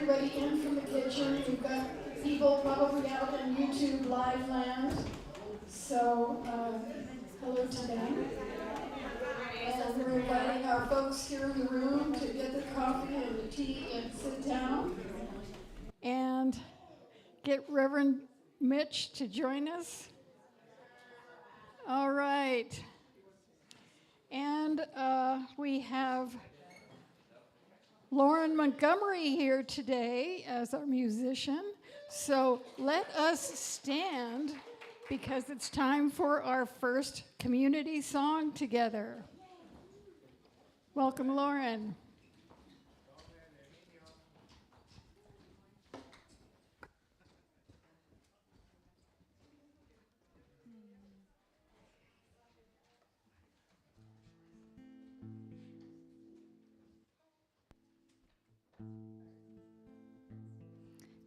everybody in from the kitchen. We've got people probably out in YouTube live land. So, hello to them. And we're inviting our folks here in the room to get the coffee and the tea and sit down. And get Reverend Mitch to join us. All right. And we have Lauren Montgomery here today as our musician. So let us stand because it's time for our first community song together. Welcome, Lauren.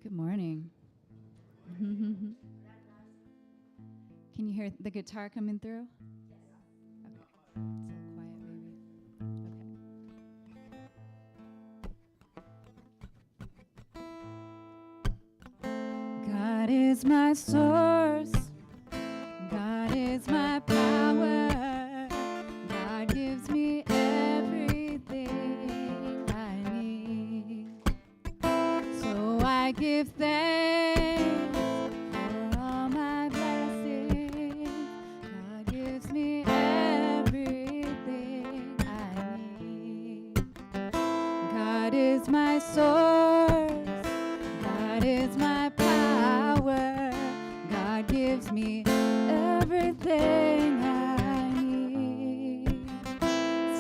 Good morning. Can you hear the guitar coming through? Okay. It's a little quiet, maybe. Okay. God is my source. God is my power. God gives me everything I need. So I give thanks for all my blessings. God gives me everything I need. God is my source. God is my power. God gives me everything I need.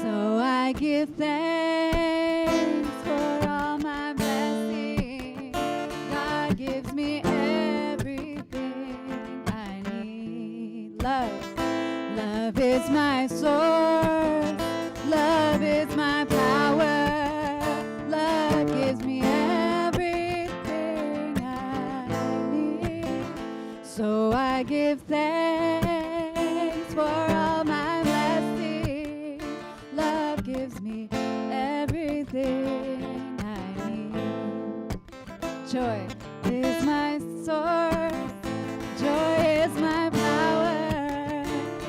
So I give thanks for all my blessings. God gives me everything I need. Love is my source. Love is my power. Love gives me everything I need. So I give thanks for all my blessings. Love gives me everything I need. Joy is my source. Joy is my power.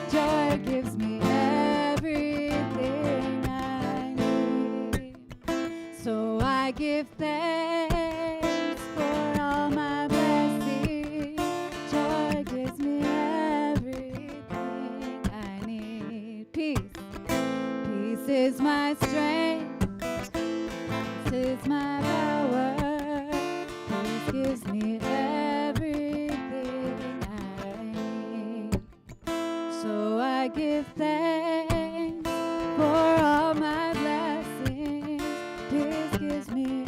Joy gives me everything I need. So I give thanks for all my blessings. Joy gives me everything I need. Peace. Peace is my strength. Peace is my power. Peace gives me everything I need. So I give thanks for all my blessings. Peace gives me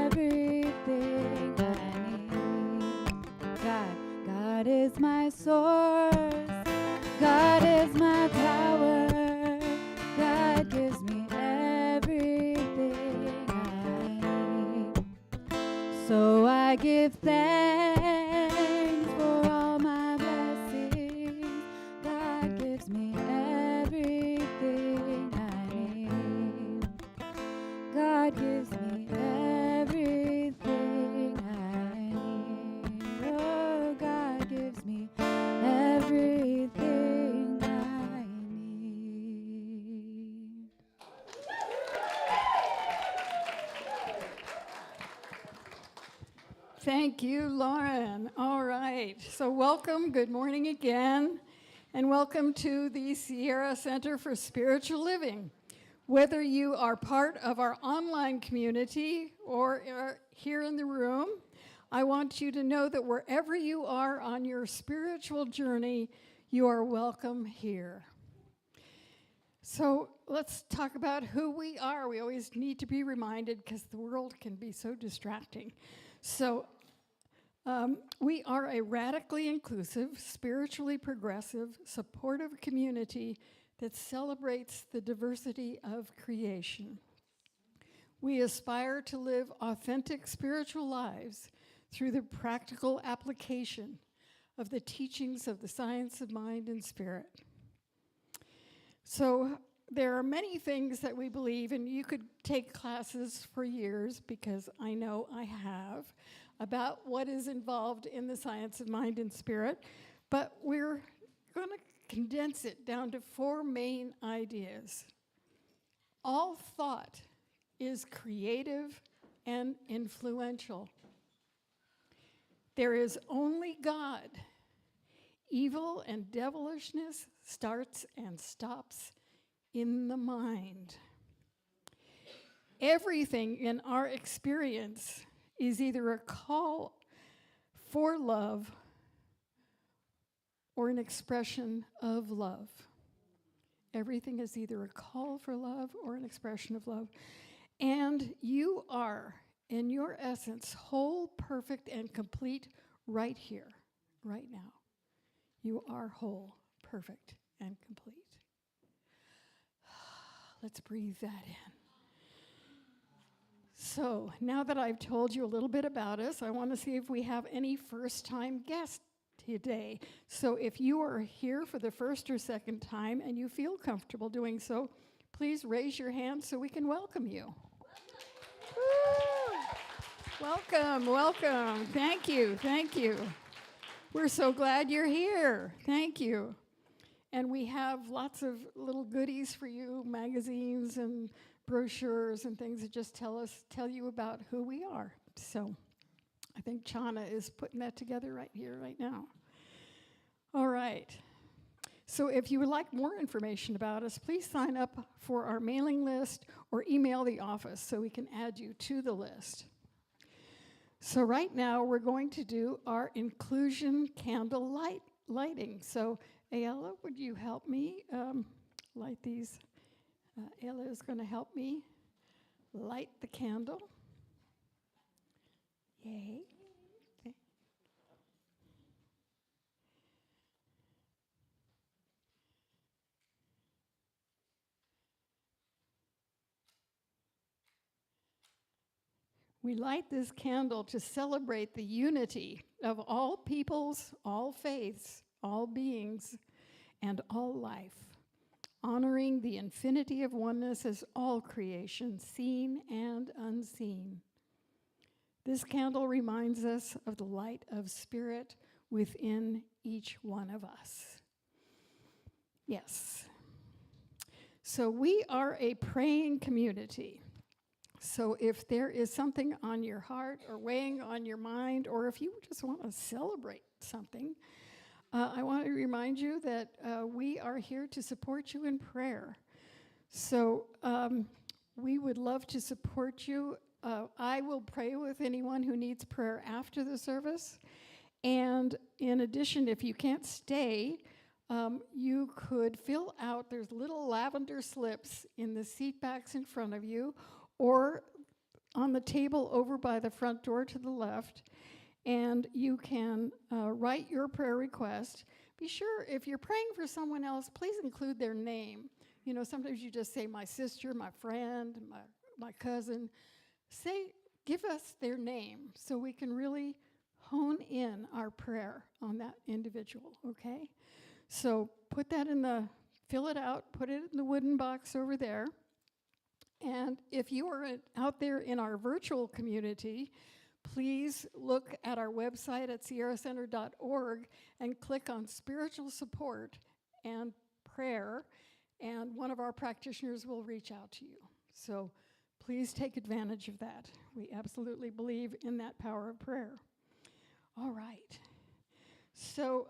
everything I need. God is my source. God is my power. God gives me everything I need. So I give thanks for all my blessings. God gives me everything I need. God gives me everything I need. Oh, God gives me everything I need. Thank you, Lauren. All right. So welcome. Good morning again. And welcome to the Sierra Center for Spiritual Living. Whether you are part of our online community or are here in the room, I want you to know that wherever you are on your spiritual journey, you are welcome here. So let's talk about who we are. We always need to be reminded because the world can be so distracting. So we are a radically inclusive, spiritually progressive, supportive community that celebrates the diversity of creation. We aspire to live authentic spiritual lives through the practical application of the teachings of the science of mind and spirit. So there are many things that we believe, and you could take classes for years, because I know I have, about what is involved in the science of mind and spirit, but we're going to condense it down to 4 main ideas. All thought is creative and influential. There is only God. Evil and devilishness starts and stops in the mind. Everything in our experience is either a call for love or an expression of love. Everything is either a call for love or an expression of love. And you are, in your essence, whole, perfect, and complete right here, right now. You are whole, perfect, and complete. Let's breathe that in. So, now that I've told you a little bit about us, I want to see if we have any first-time guests today. So if you are here for the first or second time and you feel comfortable doing so, please raise your hand so we can welcome you. Welcome, welcome. Thank you, thank you. We're so glad you're here. Thank you. And we have lots of little goodies for you, magazines and brochures and things that just tell you about who we are. So I think Chana is putting that together right here, right now. All right. So if you would like more information about us, please sign up for our mailing list or email the office so we can add you to the list. So right now we're going to do our inclusion candle lighting. So Ayala, would you help me light these? Ayala is going to help me light the candle. Yay. Okay. We light this candle to celebrate the unity of all peoples, all faiths, all beings, and all life, honoring the infinity of oneness as all creation, seen and unseen. This candle reminds us of the light of spirit within each one of us. Yes. So we are a praying community. So if there is something on your heart or weighing on your mind, or if you just want to celebrate something, I want to remind you that we are here to support you in prayer. So we would love to support you. I will pray with anyone who needs prayer after the service. And in addition, if you can't stay, you could fill out, there's little lavender slips in the seat backs in front of you, or on the table over by the front door to the left, and you can write your prayer request. Be sure, if you're praying for someone else, please include their name. You know, sometimes you just say my sister, my friend, my cousin. Give us their name so we can really hone in our prayer on that individual, okay? So fill it out, put it in the wooden box over there. And if you are out there in our virtual community, please look at our website at sierracenter.org and click on spiritual support and prayer, and one of our practitioners will reach out to you. So please take advantage of that. We absolutely believe in that power of prayer. All right. So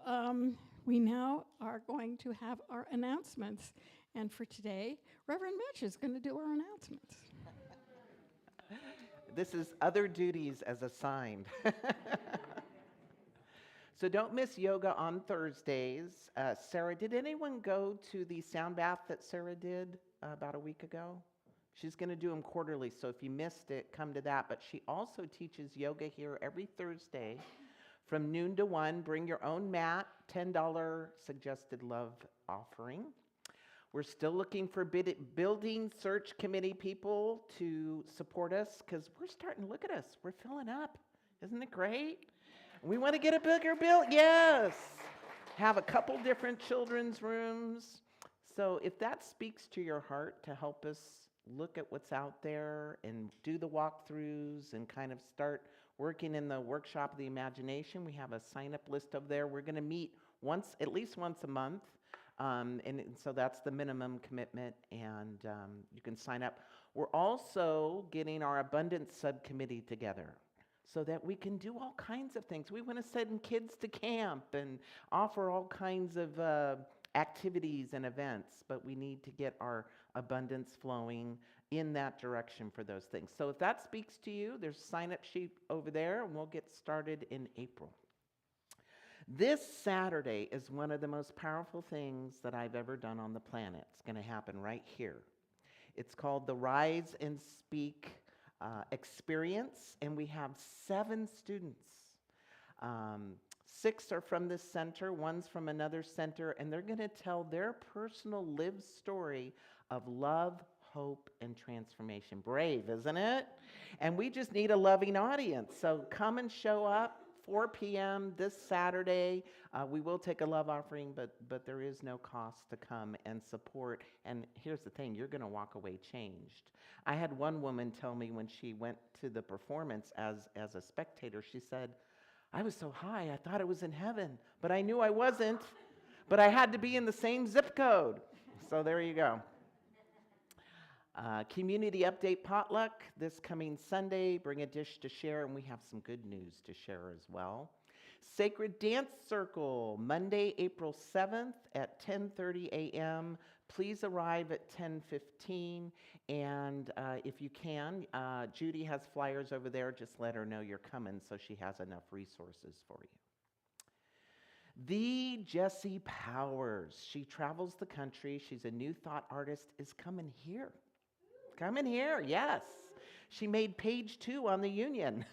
we now are going to have our announcements. And for today, Reverend Mitch is going to do our announcements. This is other duties as assigned. So don't miss yoga on Thursdays. Sarah, did anyone go to the sound bath that Sarah did about a week ago? She's going to do them quarterly, so if you missed it, come to that. But she also teaches yoga here every Thursday from noon to 1. Bring your own mat, $10 suggested love offering. We're still looking for building search committee people to support us, because we're starting to look at us. We're filling up. Isn't it great? We want to get a bigger build. Yes. Have a couple different children's rooms, So if that speaks to your heart to help us look at what's out there and do the walkthroughs and kind of start working in the workshop of the imagination, we have a sign-up list over there. We're going to meet at least once a month, and so that's the minimum commitment, and you can sign up. We're also getting our abundance subcommittee together so that we can do all kinds of things. We want to send kids to camp and offer all kinds of activities and events, but we need to get our abundance flowing in that direction for those things. So if that speaks to you, there's a sign-up sheet over there, and we'll get started in April. This Saturday is one of the most powerful things that I've ever done on the planet. It's going to happen right here. It's called the Rise and Speak Experience, and we have 7 students. 6 are from this center, 1's from another center, and they're going to tell their personal lived story of love, hope, and transformation. Brave, isn't it? And we just need a loving audience. So come and show up, 4 p.m. this Saturday. We will take a love offering, but there is no cost to come and support. And here's the thing, you're going to walk away changed. I had one woman tell me when she went to the performance as a spectator, she said, I was so high, I thought I was in heaven, but I knew I wasn't, but I had to be in the same zip code. So there you go. Community update potluck this coming Sunday. Bring a dish to share, and we have some good news to share as well. Sacred Dance Circle, Monday, April 7th at 10:30 a.m. Please arrive at 10:15, and if you can, Judy has flyers over there. Just let her know you're coming so she has enough resources for you. The Jessie Powers, she travels the country. She's a new thought artist, is coming here. Coming here, yes. She made page 2 on the Union.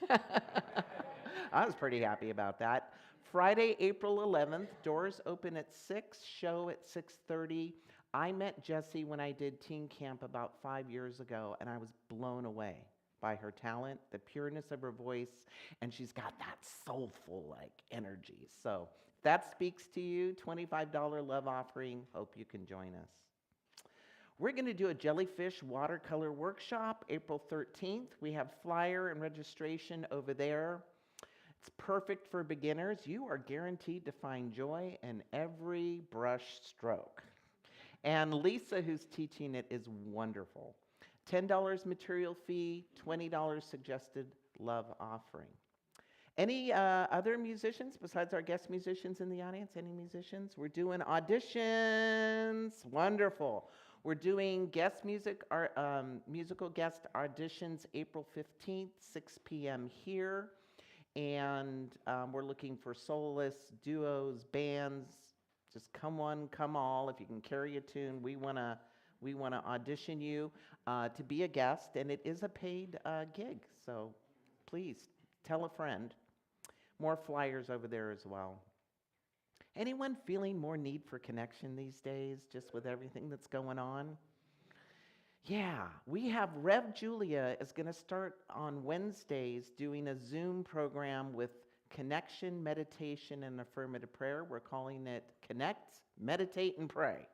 I was pretty happy about that. Friday, April 11th, doors open at 6, show at 6:30. I met Jessie when I did teen camp about 5 years ago, and I was blown away by her talent, the pureness of her voice, and she's got that soulful energy. So if that speaks to you, $25 love offering. Hope you can join us. We're going to do a jellyfish watercolor workshop April 13th. We have flyer and registration over there. It's perfect for beginners. You are guaranteed to find joy in every brush stroke. And Lisa, who's teaching it, is wonderful. $10 material fee, $20 suggested love offering. Any other musicians besides our guest musicians in the audience? Any musicians? We're doing auditions. Wonderful. We're doing musical guest auditions April 15th, 6 p.m. here. And we're looking for soloists, duos, bands. Just come one, come all. If you can carry a tune, we wanna audition you to be a guest, and it is a paid gig. So please tell a friend. More flyers over there as well. Anyone feeling more need for connection these days, just with everything that's going on? Yeah, we have Rev Julia is going to start on Wednesdays doing a Zoom program with connection, meditation, and affirmative prayer. We're calling it Connect, Meditate, and Pray.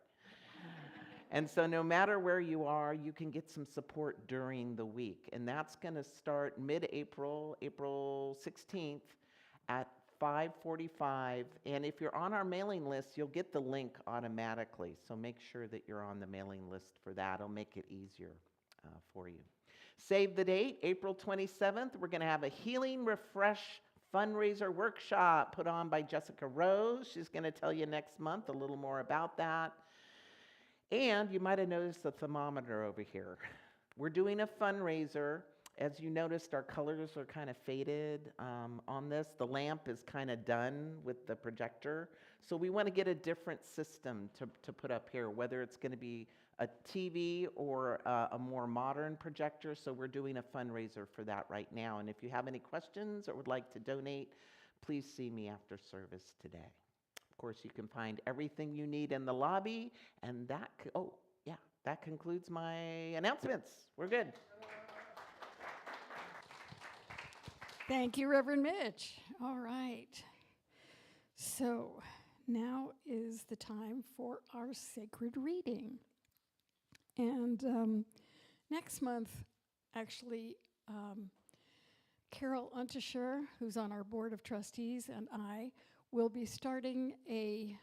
And so no matter where you are, you can get some support during the week. And that's going to start mid-April, April 16th at 5:45, and if you're on our mailing list, you'll get the link automatically, so make sure that you're on the mailing list for that. It'll make it easier for you. Save the date, April 27th, we're going to have a Healing Refresh fundraiser workshop put on by Jessica Rose. She's going to tell you next month a little more about that. And you might have noticed the thermometer over here. We're doing a fundraiser. As you noticed, our colors are kind of faded on this. The lamp is kind of done with the projector. So we want to get a different system to put up here, whether it's going to be a TV or a more modern projector. So we're doing a fundraiser for that right now. And if you have any questions or would like to donate, please see me after service today. Of course, you can find everything you need in the lobby. And that concludes my announcements. We're good. Thank you, Reverend Mitch. All right. So now is the time for our sacred reading. And next month, actually, Carol Unterscher, who's on our board of trustees, and I will be starting a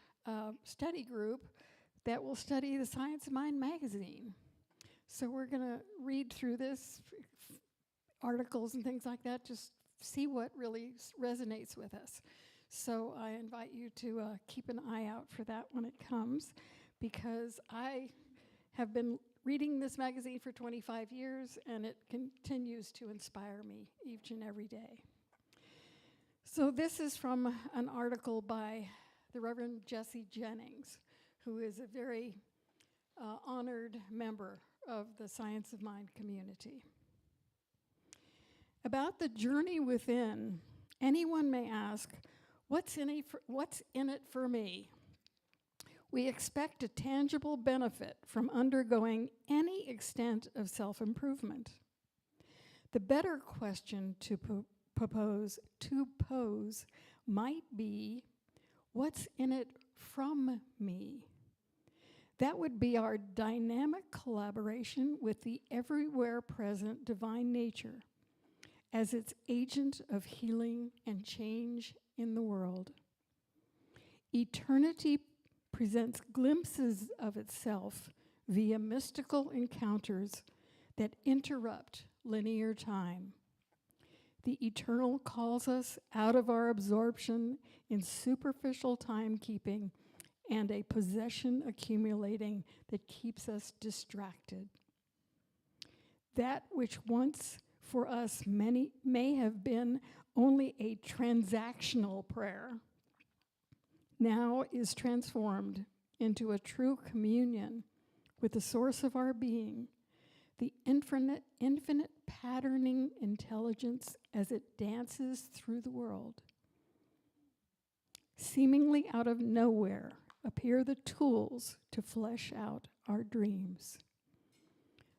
study group that will study the Science of Mind magazine. So we're going to read through this, articles and things like that, just see what really resonates with us. So I invite you to keep an eye out for that when it comes, because I have been reading this magazine for 25 years, and it continues to inspire me each and every day. So this is from an article by the Reverend Jesse Jennings, who is a very honored member of the Science of Mind community. About the journey within, anyone may ask, what's in it for me? We expect a tangible benefit from undergoing any extent of self-improvement. The better question to pose might be, what's in it from me? That would be our dynamic collaboration with the everywhere present divine nature as its agent of healing and change in the world. Eternity presents glimpses of itself via mystical encounters that interrupt linear time. The eternal calls us out of our absorption in superficial timekeeping and a possession accumulating that keeps us distracted. That which once for us many may have been only a transactional prayer now is transformed into a true communion with the source of our being, the infinite patterning intelligence as it dances through the world. Seemingly out of nowhere appear the tools to flesh out our dreams.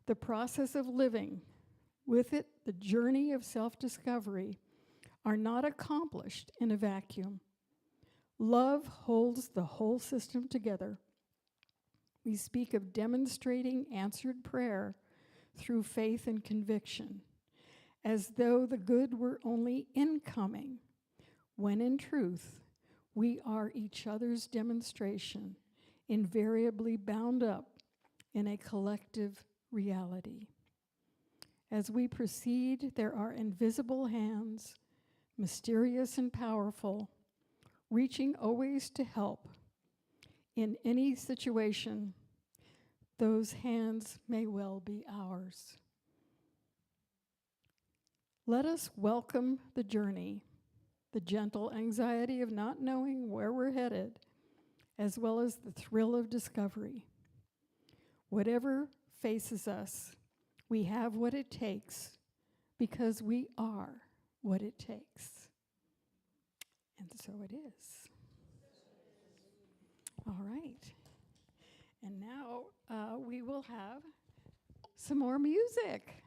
The process of living, with it the journey of self-discovery, are not accomplished in a vacuum. Love holds the whole system together. We speak of demonstrating answered prayer through faith and conviction, as though the good were only incoming, when in truth, we are each other's demonstration, invariably bound up in a collective reality. As we proceed, there are invisible hands, mysterious and powerful, reaching always to help. In any situation, those hands may well be ours. Let us welcome the journey, the gentle anxiety of not knowing where we're headed, as well as the thrill of discovery. Whatever faces us, we have what it takes because we are what it takes. And so it is. All right. And now we will have some more music.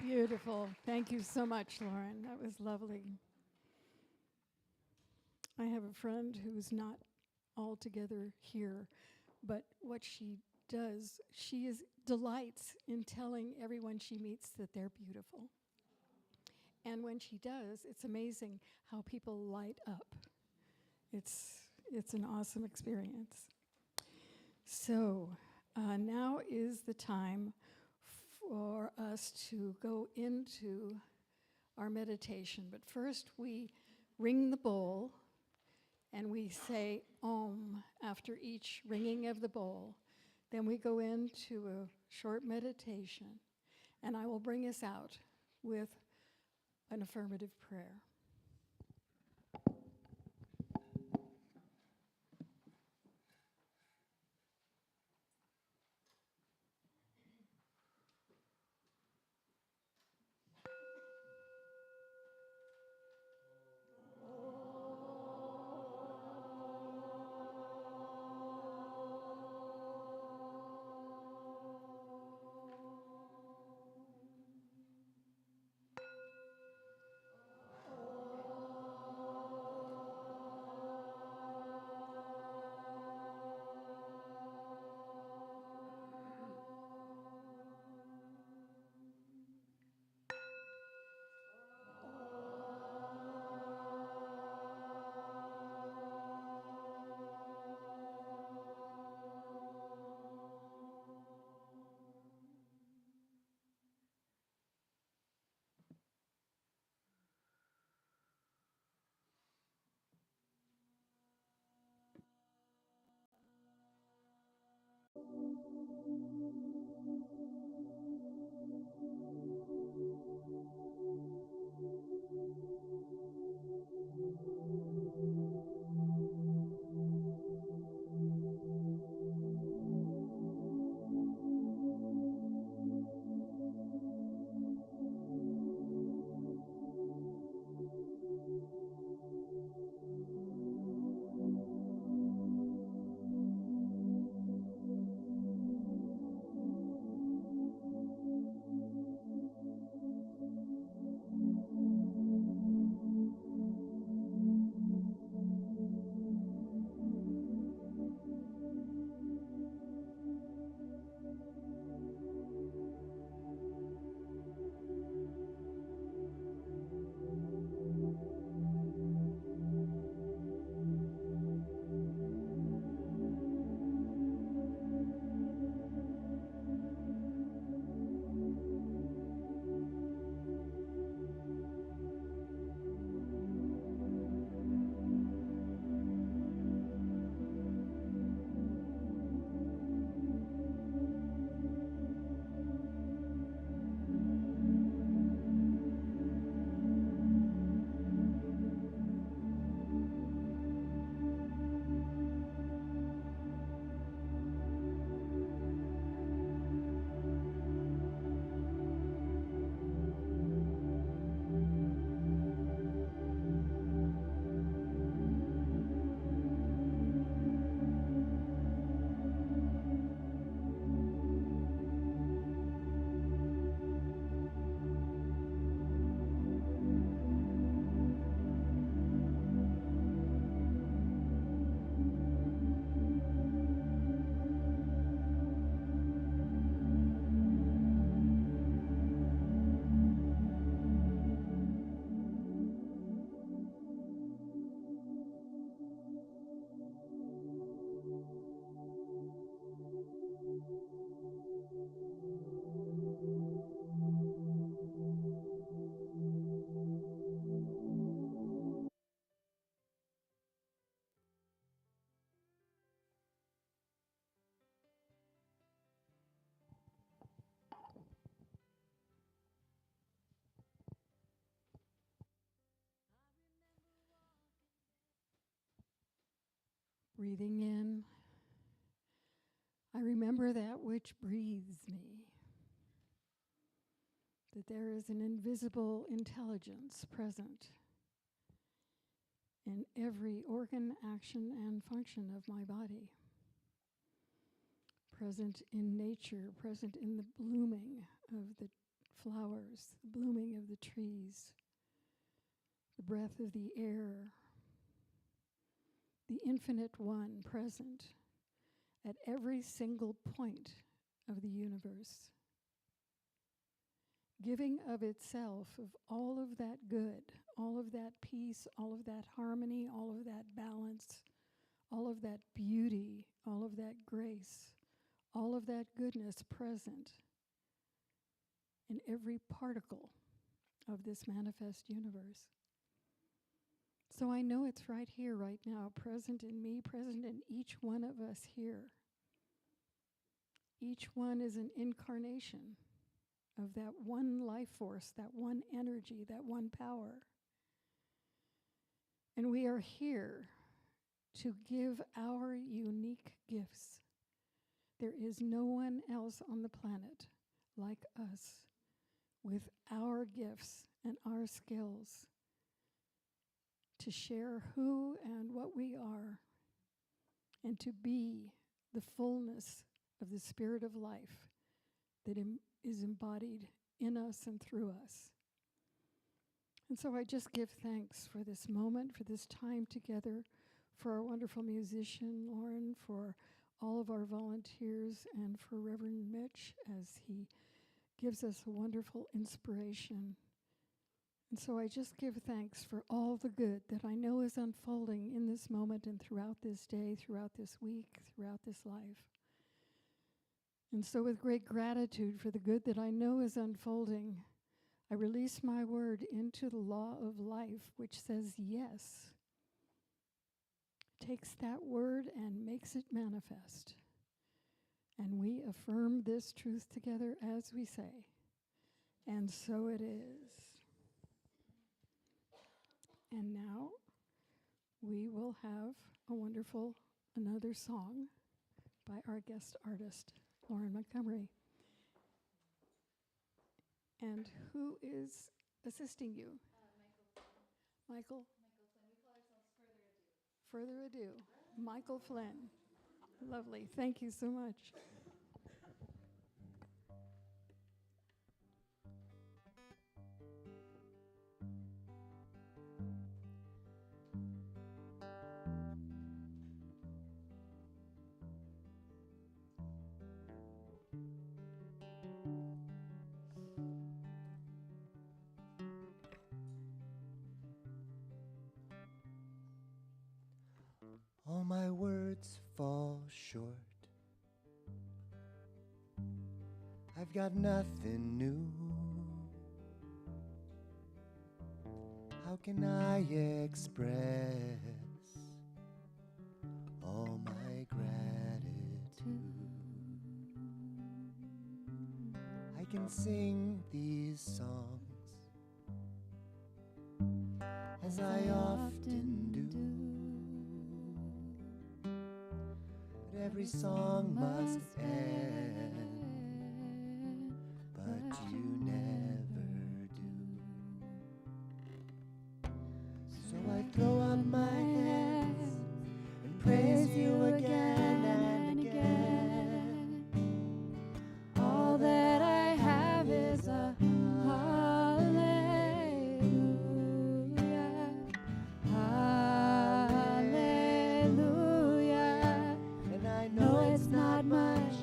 Beautiful. Thank you so much, Lauren. That was lovely. I have a friend who's not altogether here, but what she does, delights in telling everyone she meets that they're beautiful. And when she does, it's amazing how people light up. It's an awesome experience. So now is the time for us to go into our meditation. But first we ring the bowl and we say Om after each ringing of the bowl. Then we go into a short meditation, and I will bring us out with an affirmative prayer. Breathing in, I remember that which breathes me, that there is an invisible intelligence present in every organ, action, and function of my body, present in nature, present in the blooming of the flowers, the blooming of the trees, the breath of the air, the infinite one present at every single point of the universe, giving of itself, of all of that good, all of that peace, all of that harmony, all of that balance, all of that beauty, all of that grace, all of that goodness present in every particle of this manifest universe. So I know it's right here, right now, present in me, present in each one of us here. Each one is an incarnation of that one life force, that one energy, that one power. And we are here to give our unique gifts. There is no one else on the planet like us with our gifts and our skills to share who and what we are and to be the fullness of the spirit of life that is embodied in us and through us. And so I just give thanks for this moment, for this time together, for our wonderful musician, Lauren, for all of our volunteers, and for Reverend Mitch as he gives us a wonderful inspiration. And so I just give thanks for all the good that I know is unfolding in this moment and throughout this day, throughout this week, throughout this life. And so with great gratitude for the good that I know is unfolding, I release my word into the law of life, which says yes. Takes that word and makes it manifest. And we affirm this truth together as we say, and so it is. And now we will have a wonderful another song by our guest artist, Lauren Montgomery. And who is assisting you? Michael? Michael Flynn. We call ourselves Further Ado. Further Ado. Michael Flynn. Lovely. Thank you so much. All my words fall short. I've got nothing new. How can I express all my gratitude? I can sing these songs as I often do. Every song must end, but you never do. So I throw up my hands and praise you again and again. All that I have is a hallelujah, hallelujah. I know it's not much,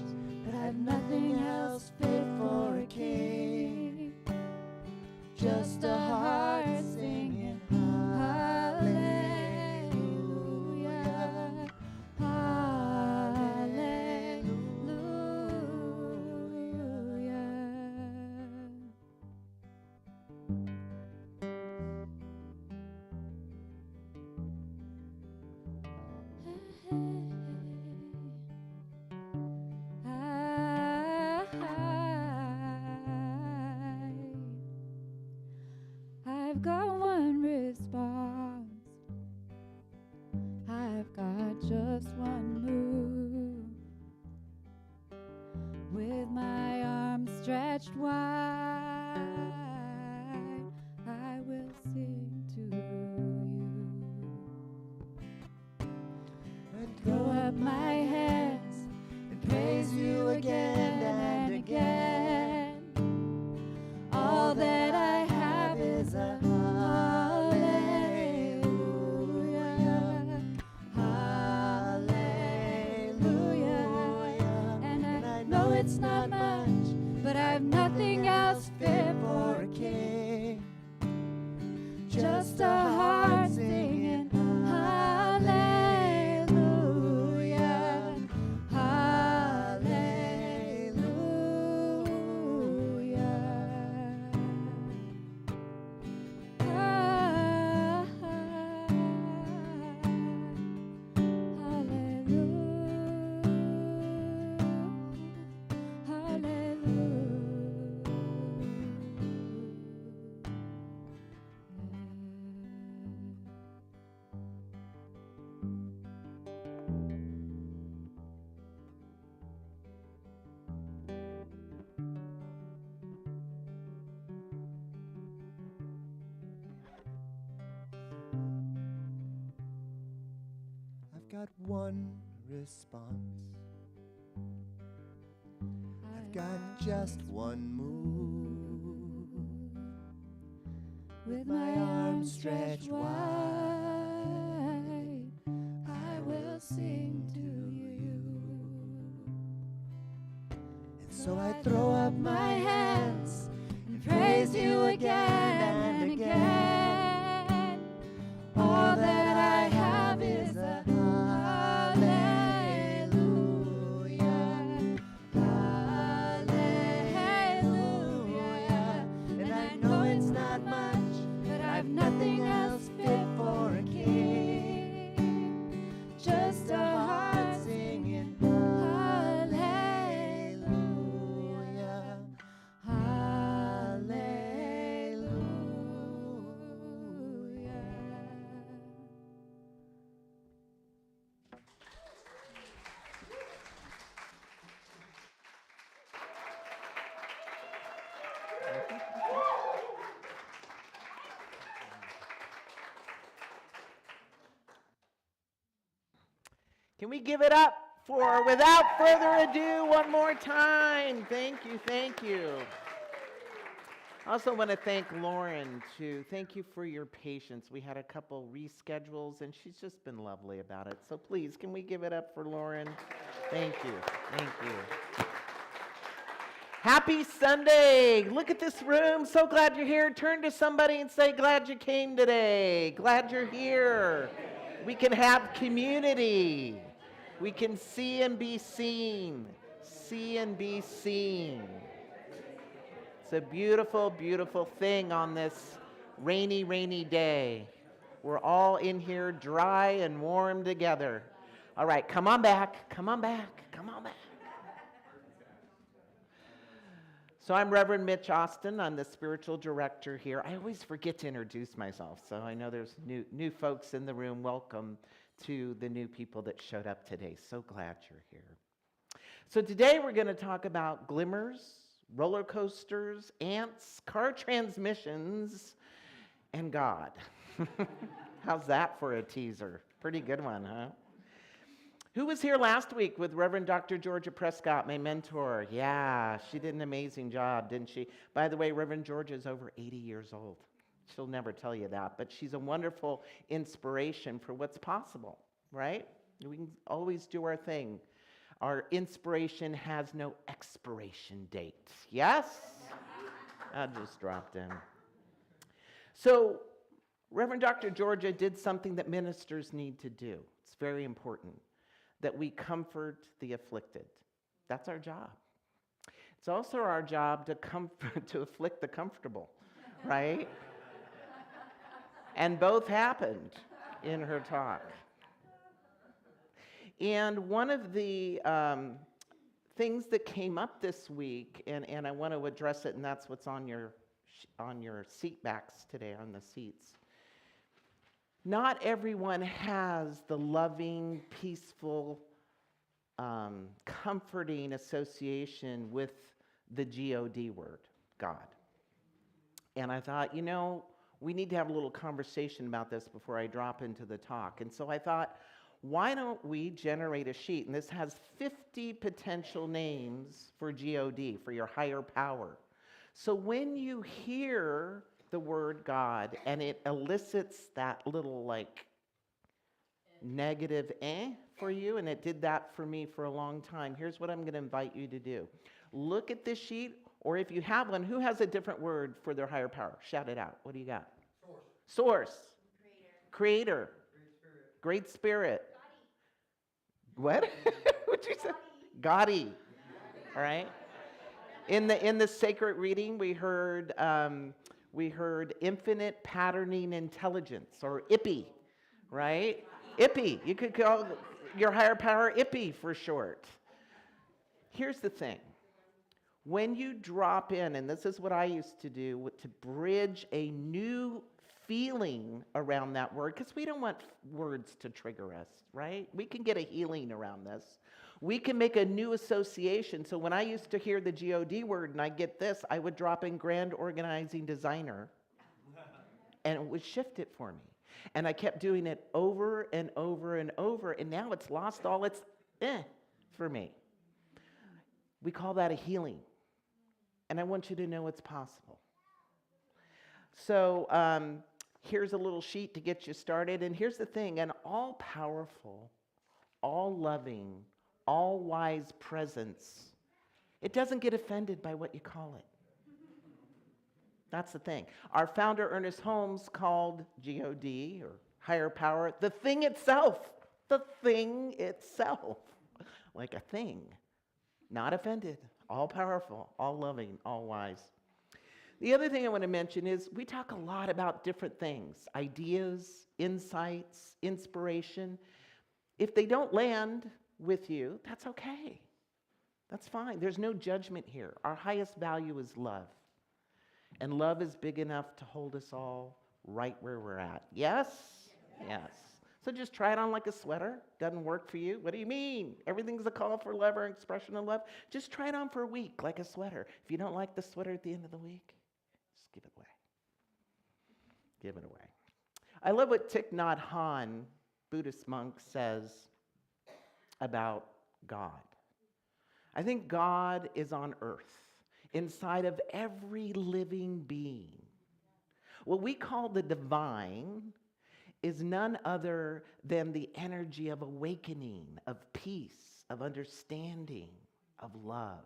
but I've nothing else fit for a king. Just a heart singing hallelujah, hallelujah. I've got one response. I've got just one move. With my arms stretched wide, I will sing to you. And throw up my hands and praise you again and again. I've nothing else fit for a king. just a heart singing hallelujah, hallelujah. I've got one response. I've got just one move. With my arms stretched wide, I will sing to you. And so I throw up my hands and praise you again and again. All that I have is a hallelujah, hallelujah. And I know it's not much, but I've nothing else fit for a king. Just a heart singing hallelujah, hallelujah. Can we give it up for Without Further Ado one more time? Thank you, thank you. I also want to thank Lauren, too. Thank you for your patience. We had a couple reschedules, and she's just been lovely about it. So please, can we give it up for Lauren? Thank you, thank you. Happy Sunday. Look at this room. So glad you're here. Turn to somebody and say, glad you came today. Glad you're here. We can have community. We can see and be seen. See and be seen. It's a beautiful, beautiful thing on this rainy, rainy day. We're all in here dry and warm together. All right, come on back. Come on back. Come on back. So I'm Reverend Mitch Austin. I'm the spiritual director here. I always forget to introduce myself, so I know there's new folks in the room. Welcome to the new people that showed up today. So glad you're here. So today we're going to talk about glimmers, roller coasters, ants, car transmissions, and God. How's that for a teaser? Pretty good one, huh? Who was here last week with Reverend Dr. Georgia Prescott, my mentor? Yeah, she did an amazing job, didn't she? By the way, Reverend Georgia is over 80 years old. She'll never tell you that, but she's a wonderful inspiration for what's possible, right? We can always do our thing. Our inspiration has no expiration date. Yes? I just dropped in. So, Reverend Dr. Georgia did something that ministers need to do. It's very important. That we comfort the afflicted. That's our job. It's also our job to afflict the comfortable, right? And both happened in her talk. And one of the things that came up this week, and I want to address it, and that's what's on your seat backs today, on the seats. Not everyone has the loving, peaceful, comforting association with the G-O-D word, God. And I thought, we need to have a little conversation about this before I drop into the talk. And so I thought, why don't we generate a sheet? And this has 50 potential names for G-O-D, for your higher power. So when you hear the word God and it elicits that little negative for you, and it did that for me for a long time, here's what I'm going to invite you to do. Look at this sheet, Or if you have one, who has a different word for their higher power? Shout it out. What do you got? Source. Creator. Great Spirit. What? What'd you say? Gaudy. All right. In the sacred reading, we heard infinite patterning intelligence, or IPI, right? IPI. You could call your higher power IPI for short. Here's the thing. When you drop in, and this is what I used to do, to bridge a new feeling around that word, because we don't want words to trigger us, right? We can get a healing around this. We can make a new association. So when I used to hear the GOD word and I get this, I would drop in grand organizing designer, and it would shift it for me. And I kept doing it over and over and over, and now it's lost all its for me. We call that a healing. And I want you to know it's possible. So here's a little sheet to get you started. And here's the thing, an all-powerful, all-loving, all-wise presence, it doesn't get offended by what you call it. That's the thing. Our founder, Ernest Holmes, called GOD, or higher power, the thing itself. The thing itself. Like a thing. Not offended. All-powerful, all-loving, all-wise. The other thing I want to mention is we talk a lot about different things. Ideas, insights, inspiration. If they don't land with you, that's okay. That's fine. There's no judgment here. Our highest value is love. And love is big enough to hold us all right where we're at. Yes? Yes. So just try it on like a sweater. Doesn't work for you? What do you mean? Everything's a call for love or expression of love. Just try it on for a week like a sweater. If you don't like the sweater at the end of the week, just give it away. Give it away. I love what Thich Nhat Hanh, Buddhist monk, says about God. I think God is on earth, inside of every living being. What we call the divine is none other than the energy of awakening, of peace, of understanding, of love,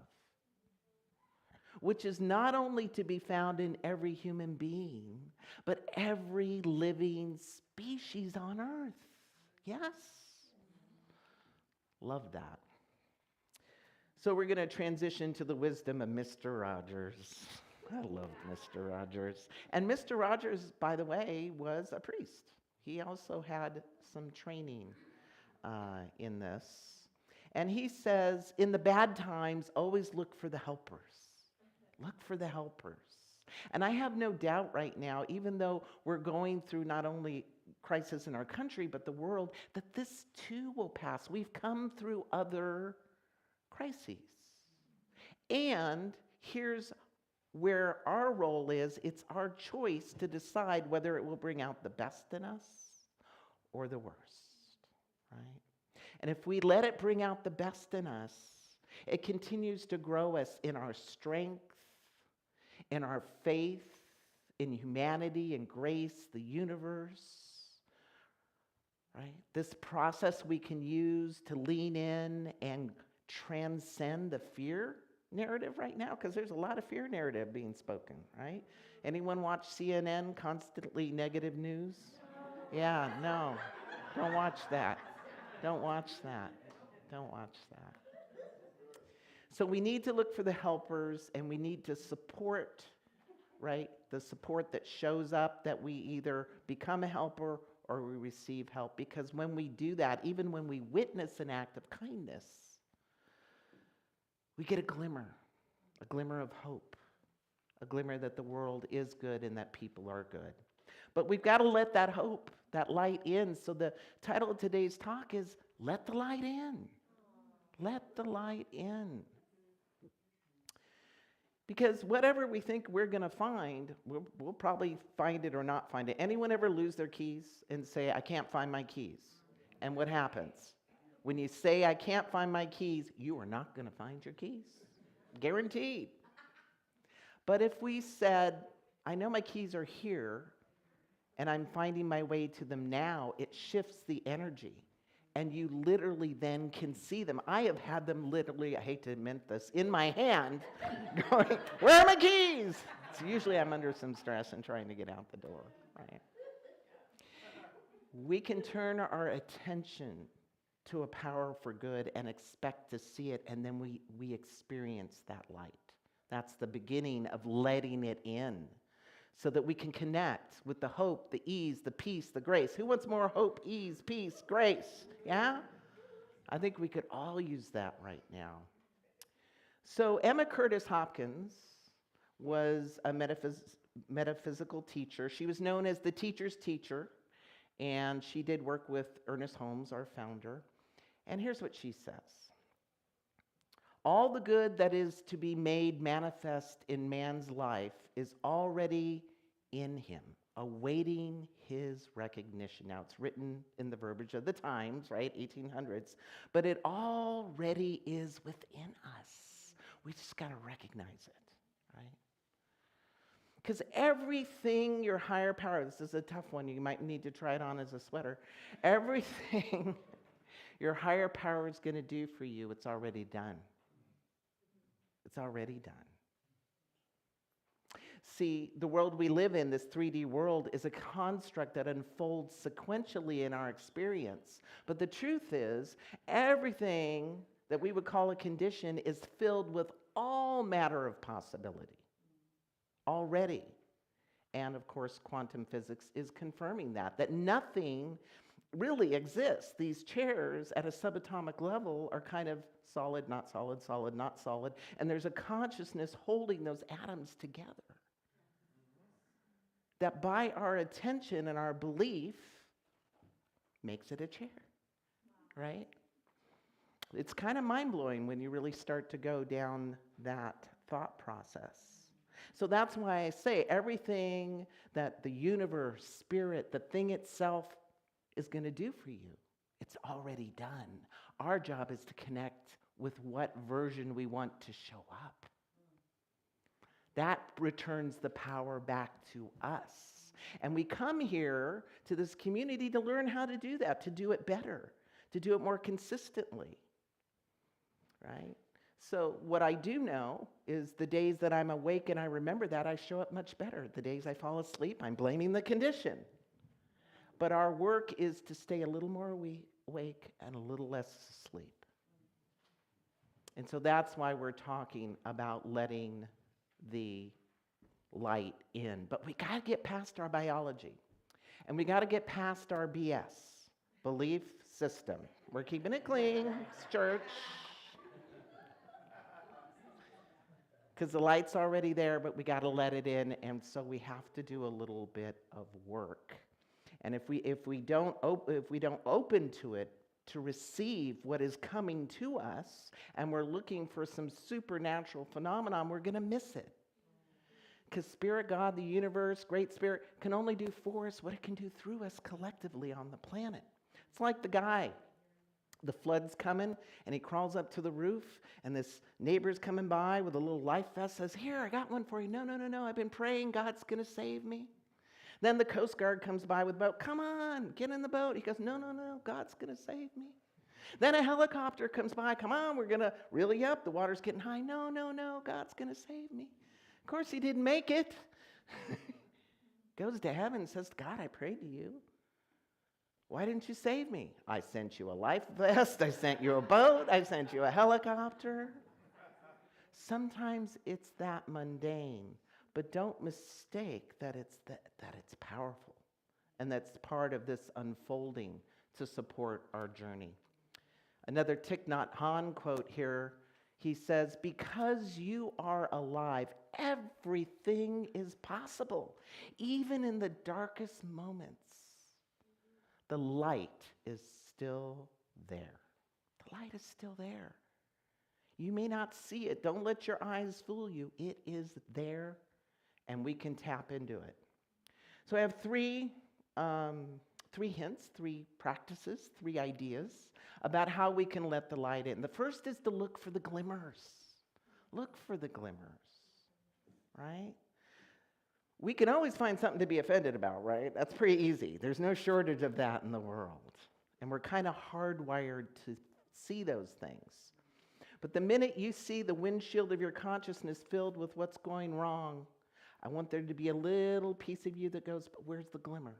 which is not only to be found in every human being, but every living species on earth. Yes? Love that. So we're going to transition to the wisdom of Mr. Rogers. I love Mr. Rogers. And Mr. Rogers, by the way, was a priest. He also had some training in this. And he says, in the bad times, always look for the helpers. Look for the helpers. And I have no doubt right now, even though we're going through not only crisis in our country, but the world, that this too will pass. We've come through other crises. And here's where our role is. It's our choice to decide whether it will bring out the best in us or the worst, right? And if we let it bring out the best in us, it continues to grow us in our strength, in our faith, in humanity and grace, the universe, right? This process we can use to lean in and transcend the fear narrative right now, because there's a lot of fear narrative being spoken, right? Anyone watch CNN, constantly negative news? Yeah, no, don't watch that. Don't watch that. Don't watch that. So we need to look for the helpers, and we need to support, right? The support that shows up, that we either become a helper or we receive help. Because when we do that, even when we witness an act of kindness, we get a glimmer of hope, a glimmer that the world is good and that people are good. But we've got to let that hope, that light in. So the title of today's talk is Let the Light In. Let the light in. Because whatever we think we're going to find, we'll probably find it or not find it. Anyone ever lose their keys and say, I can't find my keys? And what happens? When you say, I can't find my keys, you are not going to find your keys. Guaranteed. But if we said, I know my keys are here, and I'm finding my way to them now, it shifts the energy. and you literally then can see them. I have had them literally, I hate to admit this, in my hand, going, where are my keys? So usually I'm under some stress and trying to get out the door, right? We can turn our attention to a power for good and expect to see it, and then we experience that light. That's the beginning of letting it in, so that we can connect with the hope, the ease, the peace, the grace. Who wants more hope, ease, peace, grace? Yeah? I think we could all use that right now. So Emma Curtis Hopkins was a metaphysical teacher. She was known as the teacher's teacher, and she did work with Ernest Holmes, our founder. And here's what she says. All the good that is to be made manifest in man's life is already in him, awaiting his recognition. Now, it's written in the verbiage of the times, right, 1800s, but it already is within us. We just got to recognize it, right? Because everything your higher power, this is a tough one, you might need to try it on as a sweater. Everything your higher power is going to do for you, it's already done. It's already done. See, the world we live in, this 3D world, is a construct that unfolds sequentially in our experience. But the truth is, everything that we would call a condition is filled with all matter of possibility already. And of course, quantum physics is confirming that nothing really exists. These chairs at a subatomic level are kind of solid, not solid, solid, not solid, and there's a consciousness holding those atoms together. That by our attention and our belief makes it a chair, right? It's kind of mind-blowing when you really start to go down that thought process. So that's why I say everything that the universe, spirit, the thing itself is going to do for you, it's already done. Our job is to connect with what version we want to show up. That returns the power back to us. And we come here to this community to learn how to do that, to do it better, to do it more consistently, right? So what I do know is the days that I'm awake and I remember that, I show up much better. The days I fall asleep, I'm blaming the condition. But our work is to stay a little more awake and a little less asleep. And so that's why we're talking about letting the light in. But we got to get past our biology. And we got to get past our BS, belief system. We're keeping it clean, it's church. Because the light's already there, but we got to let it in, and so we have to do a little bit of work. And if we don't open to it, to receive what is coming to us, and we're looking for some supernatural phenomenon, we're going to miss it. Because Spirit, God, the universe, Great Spirit, can only do for us what it can do through us collectively on the planet. It's like the guy. The flood's coming, and he crawls up to the roof, and this neighbor's coming by with a little life vest, says, here, I got one for you. No, I've been praying, God's going to save me. Then the Coast Guard comes by with a boat. Come on, get in the boat. He goes, no, God's going to save me. Then a helicopter comes by. Come on, we're going to reel you up. The water's getting high. No, God's going to save me. Of course, he didn't make it. Goes to heaven and says, God, I prayed to you. Why didn't you save me? I sent you a life vest. I sent you a boat. I sent you a helicopter. Sometimes it's that mundane. But don't mistake that it's powerful, and that's part of this unfolding to support our journey. Another Thich Nhat Hanh quote here, he says, because you are alive, everything is possible. Even in the darkest moments, the light is still there. The light is still there. You may not see it. Don't let your eyes fool you. It is there. And we can tap into it. So I have three hints, 3 practices, 3 ideas about how we can let the light in. The first is to look for the glimmers. Look for the glimmers, right? We can always find something to be offended about, right? That's pretty easy. There's no shortage of that in the world. And we're kind of hardwired to see those things. But the minute you see the windshield of your consciousness filled with what's going wrong, I want there to be a little piece of you that goes, but where's the glimmer?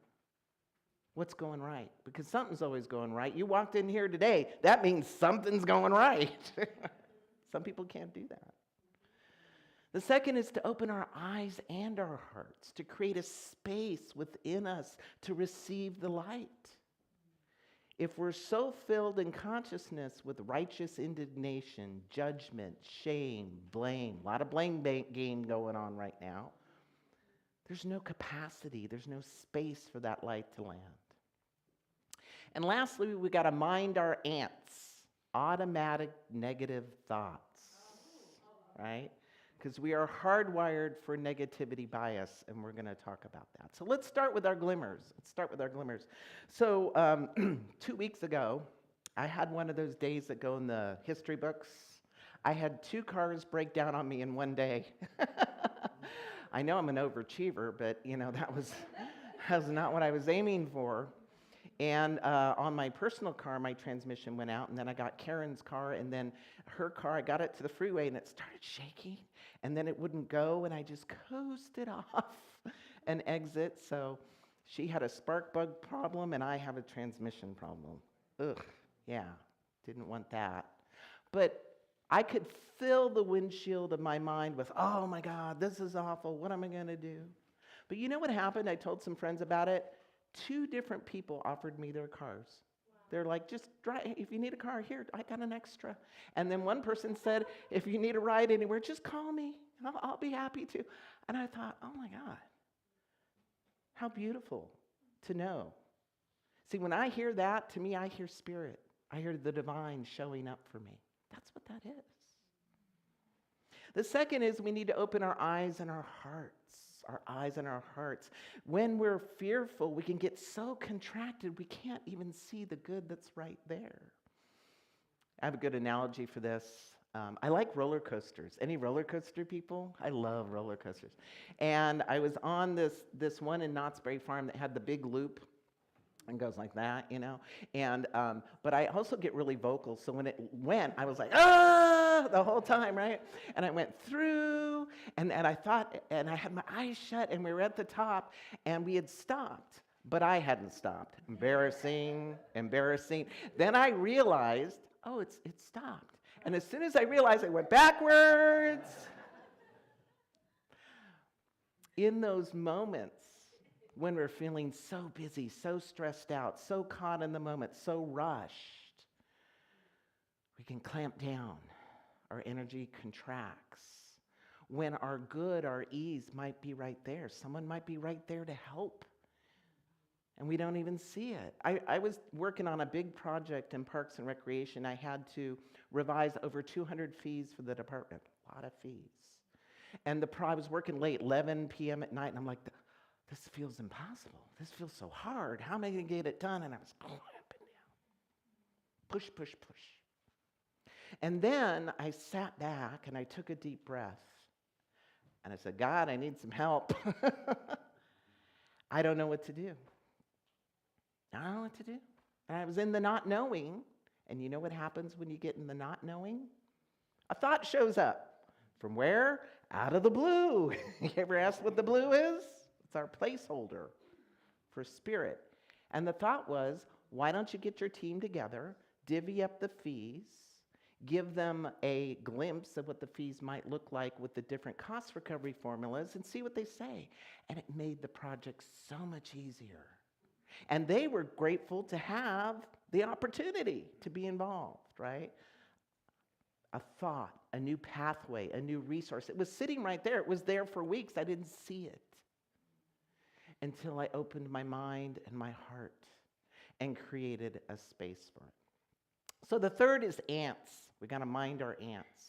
What's going right? Because something's always going right. You walked in here today, that means something's going right. Some people can't do that. The second is to open our eyes and our hearts, to create a space within us to receive the light. If we're so filled in consciousness with righteous indignation, judgment, shame, blame, a lot of blame game going on right now, there's no capacity, there's no space for that light to land. And lastly, we got to mind our ants, automatic negative thoughts, right? Because we are hardwired for negativity bias, and we're going to talk about that. So let's start with our glimmers. So 2 weeks ago, I had one of those days that go in the history books. I had 2 cars break down on me in one day. I know I'm an overachiever, but that was not what I was aiming for. And on my personal car, my transmission went out, and then I got Karen's car, and then her car, I got it to the freeway, and it started shaking, and then it wouldn't go, and I just coasted off an exit. So she had a spark plug problem, and I have a transmission problem. Ugh, yeah, didn't want that. But I could fill the windshield of my mind with, oh my God, this is awful, what am I going to do? But you know what happened? I told some friends about it. 2 different people offered me their cars. Wow. They're like, just drive, if you need a car, here, I got an extra. And then one person said, if you need a ride anywhere, just call me. I'll be happy to. And I thought, oh my God, how beautiful to know. See, when I hear that, to me, I hear spirit. I hear the divine showing up for me. That's what that is. The second is we need to open our eyes and our hearts. Our eyes and our hearts. When we're fearful, we can get so contracted we can't even see the good that's right there. I have a good analogy for this. I like roller coasters. Any roller coaster people? I love roller coasters. And I was on this one in Knott's Berry Farm that had the big loop and goes like that, And but I also get really vocal. So when it went, I was like, ah, the whole time, right? And I went through, and I thought, and I had my eyes shut, and we were at the top, and we had stopped, but I hadn't stopped. Embarrassing. Then I realized, oh, it stopped. And as soon as I realized, I went backwards. In those moments, when we're feeling so busy, so stressed out, so caught in the moment, so rushed, we can clamp down. Our energy contracts. When our good, our ease might be right there. Someone might be right there to help. And we don't even see it. I was working on a big project in Parks and Recreation. I had to revise over 200 fees for the department. A lot of fees. And I was working late, 11 p.m. at night, and I'm like, this feels impossible. This feels so hard. How am I going to get it done? And I was going up and down. Push, push, push. And then I sat back and I took a deep breath. And I said, God, I need some help. I don't know what to do. I don't know what to do. And I was in the not knowing. And you know what happens when you get in the not knowing? A thought shows up. From where? Out of the blue. You ever asked what the blue is? It's our placeholder for spirit. And the thought was, why don't you get your team together, divvy up the fees, give them a glimpse of what the fees might look like with the different cost recovery formulas and see what they say. And it made the project so much easier. And they were grateful to have the opportunity to be involved, right? A thought, a new pathway, a new resource. It was sitting right there. It was there for weeks. I didn't see it until I opened my mind and my heart and created a space for it. So the third is ants. We got to mind our ants.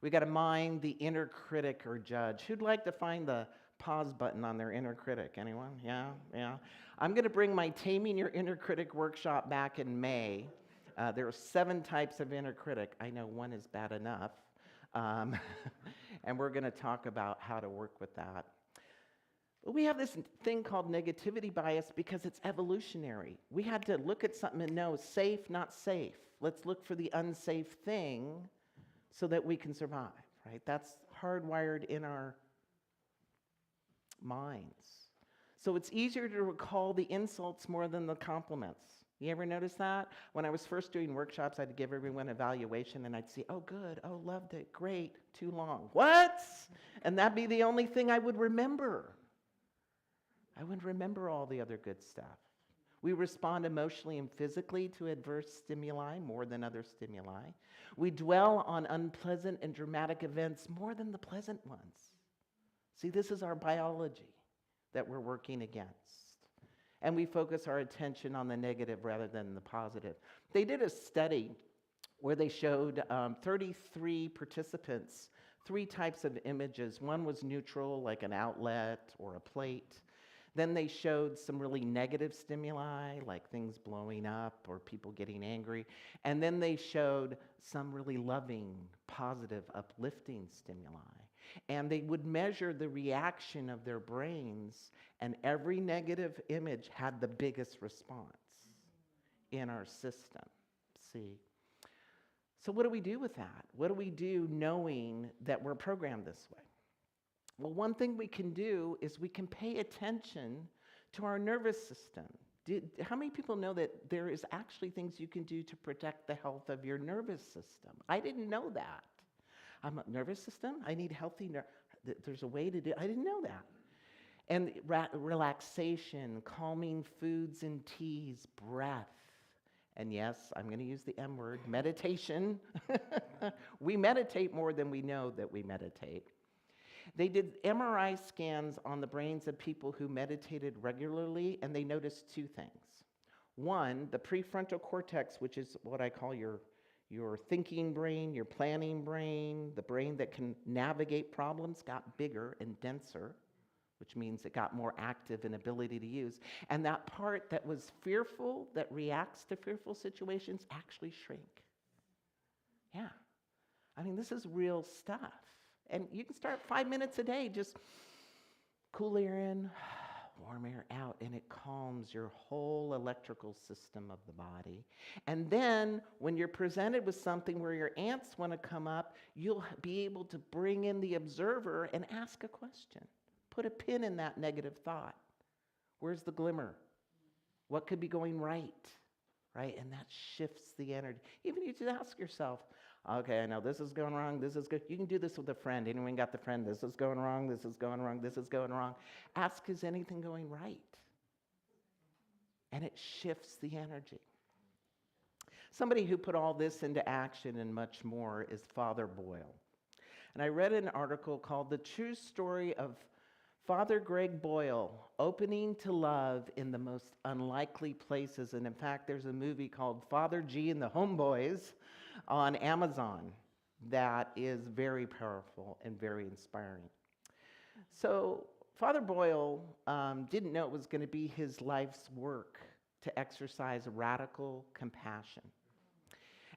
We got to mind the inner critic or judge. Who'd like to find the pause button on their inner critic? Anyone? Yeah. I'm going to bring my Taming Your Inner Critic workshop back in May. There are 7 types of inner critic. I know one is bad enough. And we're going to talk about how to work with that. We have this thing called negativity bias because it's evolutionary. We had to look at something and know safe, not safe. Let's look for the unsafe thing so that we can survive, right? That's hardwired in our minds. So it's easier to recall the insults more than the compliments. You ever notice that? When I was first doing workshops, I'd give everyone evaluation and I'd see, oh, good, oh, loved it, great, too long. What? And that'd be the only thing I would remember. I wouldn't remember all the other good stuff. We respond emotionally and physically to adverse stimuli more than other stimuli. We dwell on unpleasant and dramatic events more than the pleasant ones. See, this is our biology that we're working against. And we focus our attention on the negative rather than the positive. They did a study where they showed 33 participants 3 types of images. One was neutral, like an outlet or a plate. Then they showed some really negative stimuli, like things blowing up or people getting angry. And then they showed some really loving, positive, uplifting stimuli. And they would measure the reaction of their brains, and every negative image had the biggest response in our system. See? So what do we do with that? What do we do knowing that we're programmed this way? Well, one thing we can do is we can pay attention to our nervous system. How many people know that there is actually things you can do to protect the health of your nervous system? I didn't know that. I'm a nervous system? I need healthy there's a way to do I didn't know that. And relaxation, calming foods and teas, breath. And yes, I'm going to use the M word, meditation. We meditate more than we know that we meditate. They did MRI scans on the brains of people who meditated regularly, and they noticed 2 things. One, the prefrontal cortex, which is what I call your thinking brain, your planning brain, the brain that can navigate problems, got bigger and denser, which means it got more active in ability to use. And that part that was fearful, that reacts to fearful situations, actually shrink. Yeah. I mean, this is real stuff. And you can start 5 minutes a day, just cool air in, warm air out, and it calms your whole electrical system of the body. And then when you're presented with something where your ants want to come up, you'll be able to bring in the observer and ask a question. Put a pin in that negative thought. Where's the glimmer? What could be going right? Right? And that shifts the energy. Even you just ask yourself, okay, I know this is going wrong, this is good. You can do this with a friend. Anyone got the friend? This is going wrong, this is going wrong, this is going wrong. Ask, is anything going right? And it shifts the energy. Somebody who put all this into action and much more is Father Boyle. And I read an article called The True Story of Father Greg Boyle, Opening to Love in the Most Unlikely Places. And in fact, there's a movie called Father G and the Homeboys on Amazon that is very powerful and very inspiring. So Father Boyle didn't know it was going to be his life's work to exercise radical compassion.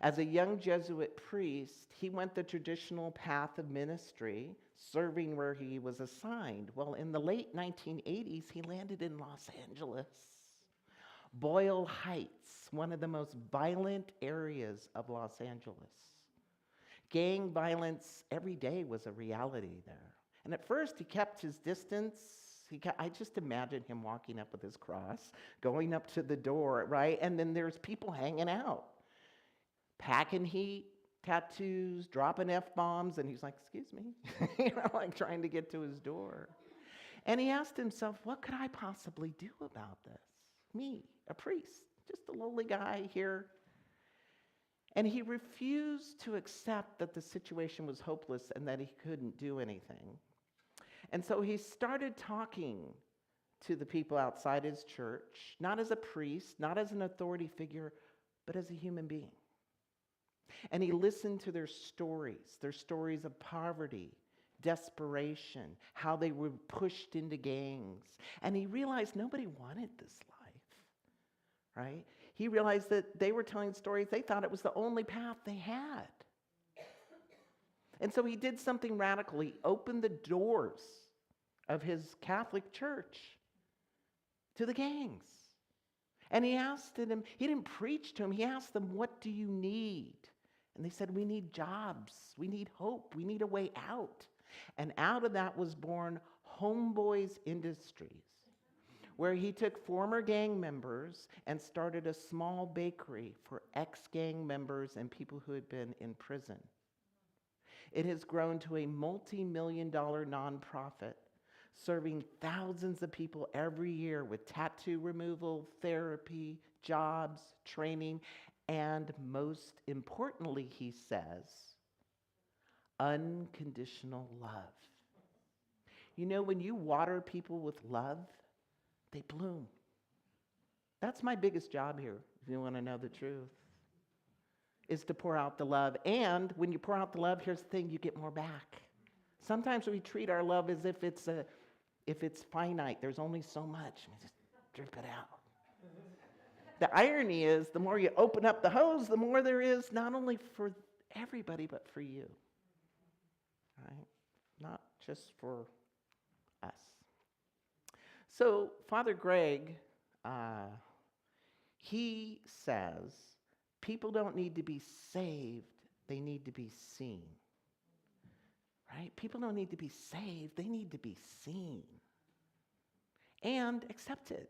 As a young Jesuit priest, he went the traditional path of ministry, serving where he was assigned. Well, in the late 1980s, he landed in Los Angeles. Boyle Heights, one of the most violent areas of Los Angeles. Gang violence every day was a reality there. And at first, he kept his distance. I just imagine him walking up with his cross, going up to the door, right? And then there's people hanging out, packing heat, tattoos, dropping F-bombs, and he's like, excuse me, like trying to get to his door. And he asked himself, what could I possibly do about this? Me, a priest, just a lowly guy here. And he refused to accept that the situation was hopeless and that he couldn't do anything. And so he started talking to the people outside his church, not as a priest, not as an authority figure, but as a human being. And he listened to their stories of poverty, desperation, how they were pushed into gangs. And he realized nobody wanted this life, right? He realized that they were telling stories, they thought it was the only path they had. And so he did something radical. He opened the doors of his Catholic church to the gangs. And he asked them, he didn't preach to them, he asked them, what do you need? And they said, we need jobs, we need hope, we need a way out. And out of that was born Homeboys Industries, where he took former gang members and started a small bakery for ex-gang members and people who had been in prison. It has grown to a multi-million-dollar nonprofit, serving thousands of people every year with tattoo removal, therapy, jobs, training, and most importantly, he says, unconditional love. You know, when you water people with love, they bloom. That's my biggest job here, if you want to know the truth, is to pour out the love. And when you pour out the love, here's the thing, you get more back. Sometimes we treat our love as if it's finite. There's only so much. We just drip it out. The irony is, the more you open up the hose, the more there is, not only for everybody, but for you. Right? Not just for us. So Father Greg, he says, people don't need to be saved, they need to be seen. Right? People don't need to be saved, they need to be seen and accepted.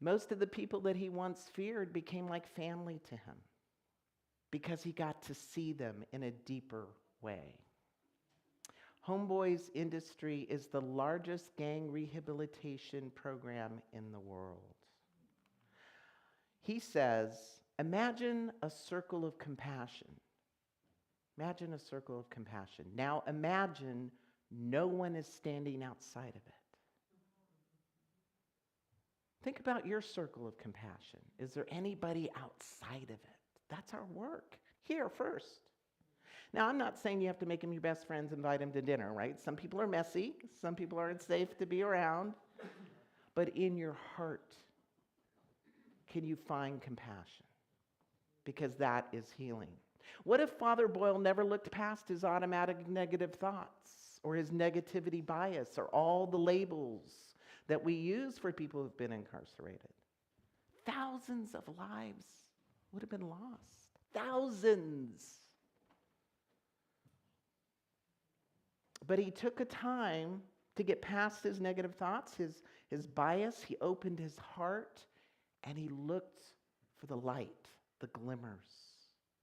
Most of the people that he once feared became like family to him because he got to see them in a deeper way. Homeboys Industry is the largest gang rehabilitation program in the world. He says, imagine a circle of compassion. Imagine a circle of compassion. Now imagine no one is standing outside of it. Think about your circle of compassion. Is there anybody outside of it? That's our work. Here first. Now, I'm not saying you have to make them your best friends, invite them to dinner, right? Some people are messy. Some people aren't safe to be around. But in your heart, can you find compassion? Because that is healing. What if Father Boyle never looked past his automatic negative thoughts or his negativity bias or all the labels that we use for people who've been incarcerated? Thousands of lives would have been lost. Thousands. But he took a time to get past his negative thoughts, his bias. He opened his heart and he looked for the light, the glimmers,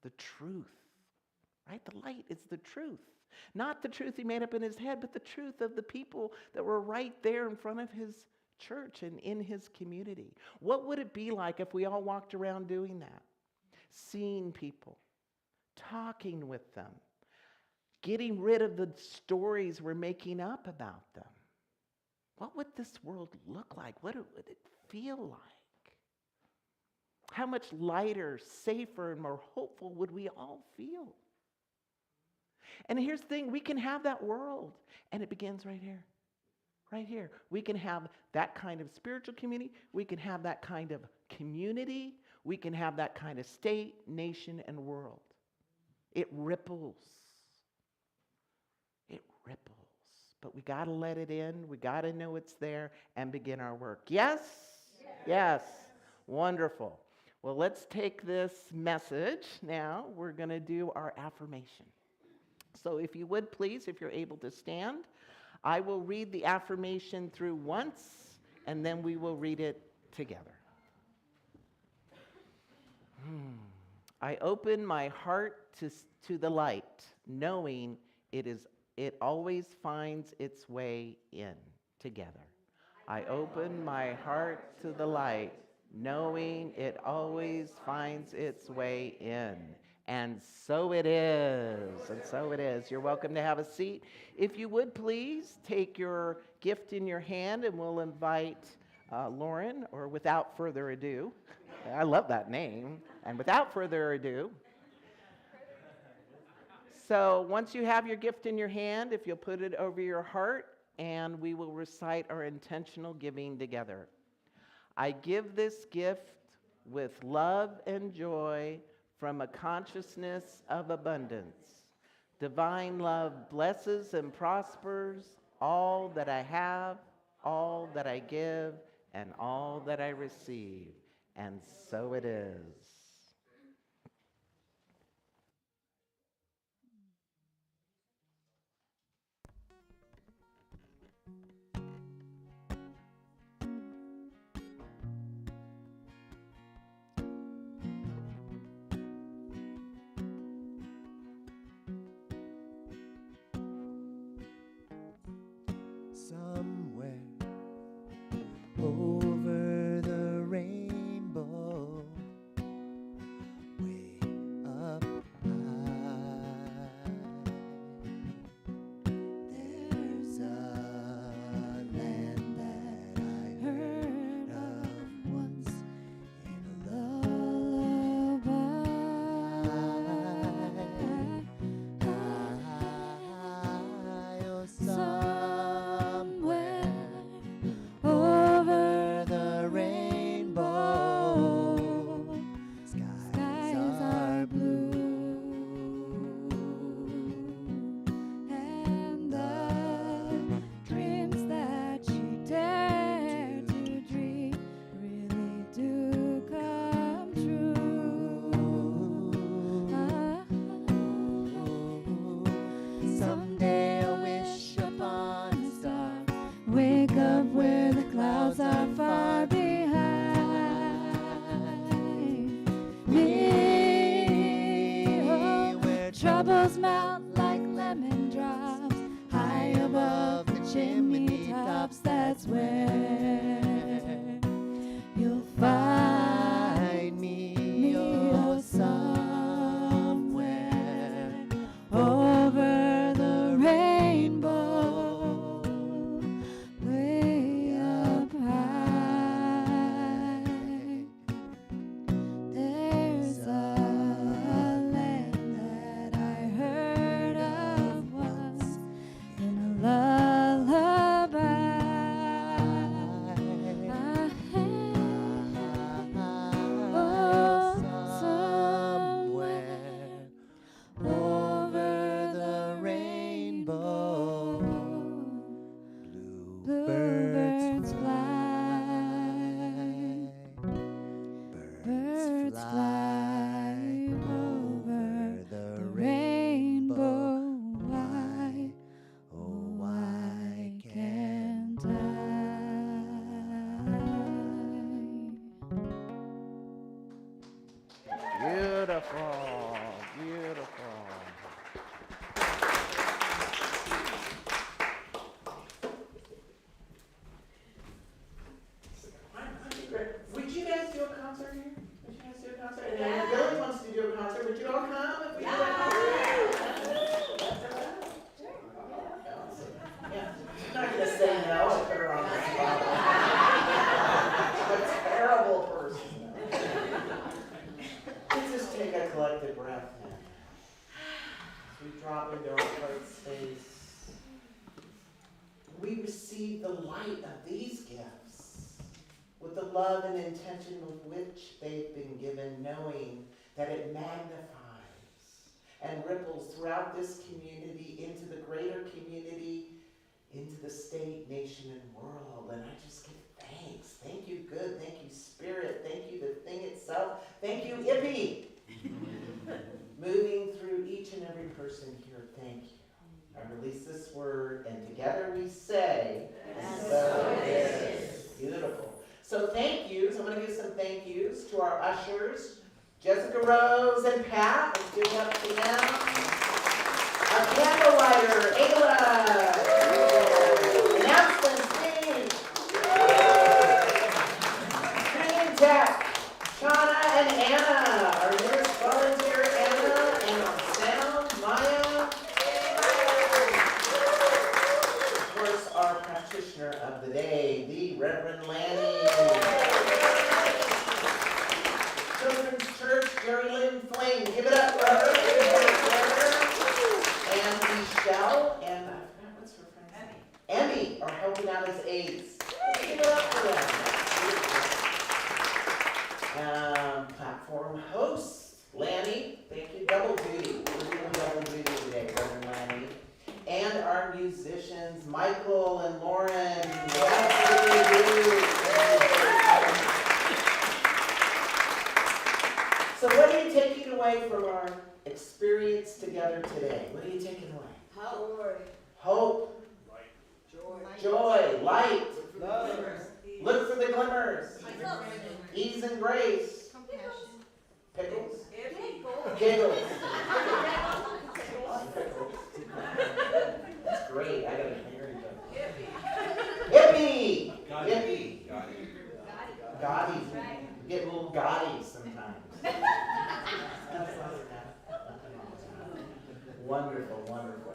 the truth. Right? The light is the truth. Not the truth he made up in his head, but the truth of the people that were right there in front of his church and in his community. What would it be like if we all walked around doing that? Seeing people, talking with them, getting rid of the stories we're making up about them. What would this world look like? What would it feel like? How much lighter, safer, and more hopeful would we all feel? And here's the thing, we can have that world, and it begins right here. Right here. We can have that kind of spiritual community. We can have that kind of community. We can have that kind of state, nation, and world. It ripples. It ripples. But we got to let it in. We got to know it's there and begin our work. Yes? Yes. Wonderful. Well, let's take this message now. We're going to do our affirmation. So if you would please, if you're able to stand, I will read the affirmation through once, and then we will read it together. I open my heart to the light, knowing it always finds its way in. Together. I open my heart to the light, knowing it always finds its way in. And so it is. And so it is. You're welcome to have a seat. If you would please take your gift in your hand, and we'll invite Lauren, or without further ado. I love that name. And without further ado. So once you have your gift in your hand, if you'll put it over your heart, and we will recite our intentional giving together. I give this gift with love and joy from a consciousness of abundance. Divine love blesses and prospers all that I have, all that I give, and all that I receive. And so it is. Somewhere over the rainbow, way up high, there's a land that I heard of once in a lullaby. Oh, somewhere over the rainbow, skies are blue, and the dreams that she dared to dream really do come true. Someday I'll wish upon a star, wake up where the clouds are far behind me, oh, where troubles melt like lemon drops, high above the chimney tops. That's where you'll find me, oh, somewhere over the rainbow, way up high. There's a land that I heard of once in a lullaby. Oh, somewhere over the rainbow, bluebirds fly, birds fly over the rainbow. Why, oh, why can't I? Beautiful, beautiful. Would you guys do a concert here? Would you guys do a concert? And then Billy wants to do a concert. Would you all come if we do a concert? Yeah. I'm not gonna say no. I put her on the spot. I'm a terrible person. Let's just take a collective breath in. As we drop into our heart space, we receive the light of these gifts with the love and intention with which they've been given, knowing that it magnifies and ripples throughout this community into the greater community, into the state, nation, and world. And I just give thanks. Thank you, good. Thank you, Spirit. Thank you, the thing itself. Thank you, Ippy. Moving through each and every person here. Thank you. I release this word, and together we say, and so it is. Beautiful. So thank yous. I'm going to give some thank yous to our ushers, Jessica Rose and Pat. Let's give it up to them. Our candle lighter, Ayla. Announcements, Steve. Screen tech, Shauna and Anna. Our newest volunteer, Anna. And our sound, Maya. Of course, our practitioner of the day, the Reverend Lanny. Children's Church, Jerry Lynn Flame. Give it up for her. And Michelle and I forgot what's her friend's name. Emmy are helping out as aides. Give it up for them. Platform host, Lanny. Thank you. Double duty. We're doing double duty today. our musicians, Michael and Lauren. Yes, so what are you taking away from our experience together today? What are you taking away? Hope. Joy. Light. Look for the glimmers. Ease and grace. Pickles. Giggles. That's great. I got a married Hippie. Hippie. Gaudy. Get a little gaudy sometimes. Wonderful, wonderful.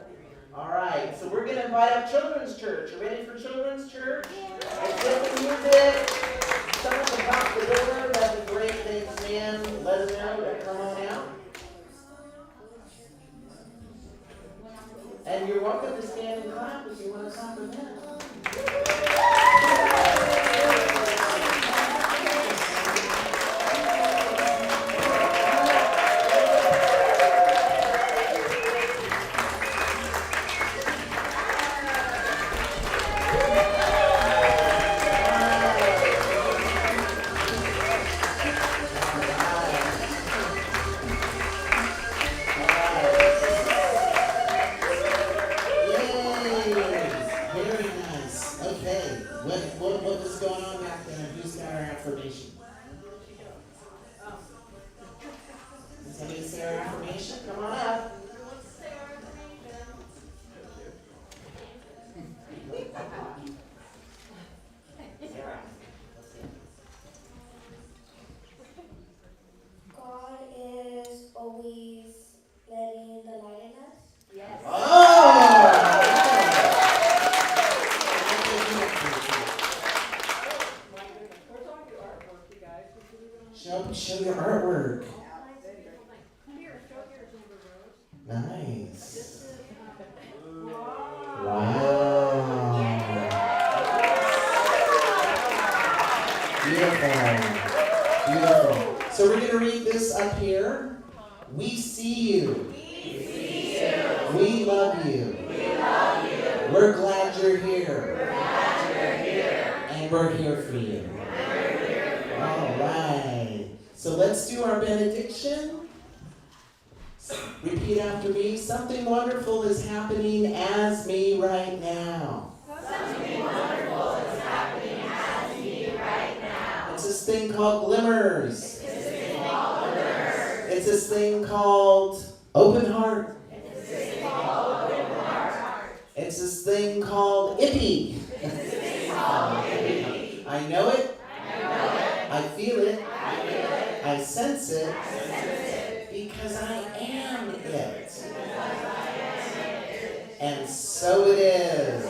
All right, so we're going to invite up Children's Church. You ready for Children's Church? Let's get the music. Someone can pop the door. That'd be great. Thanks, man. Let them know to come on out. And you're welcome to stand and clap if you want to clap with them. What was going on back then? Who's got our affirmation? Does somebody say our affirmation? Come on up. God is always letting the light in us. Yes. Show your artwork. Nice. Wow. Beautiful. Beautiful. So we're going to read this up here. We see you. We love you. We're glad you're here. And we're here for you. All right. So let's do our benediction. Repeat after me. Something wonderful is happening as me right now. Something wonderful is happening as me right now. It's this thing called glimmers. It's this thing called open heart. It's this thing called ippy. I know it. I feel it. I sense it. Because I am it. And so it is.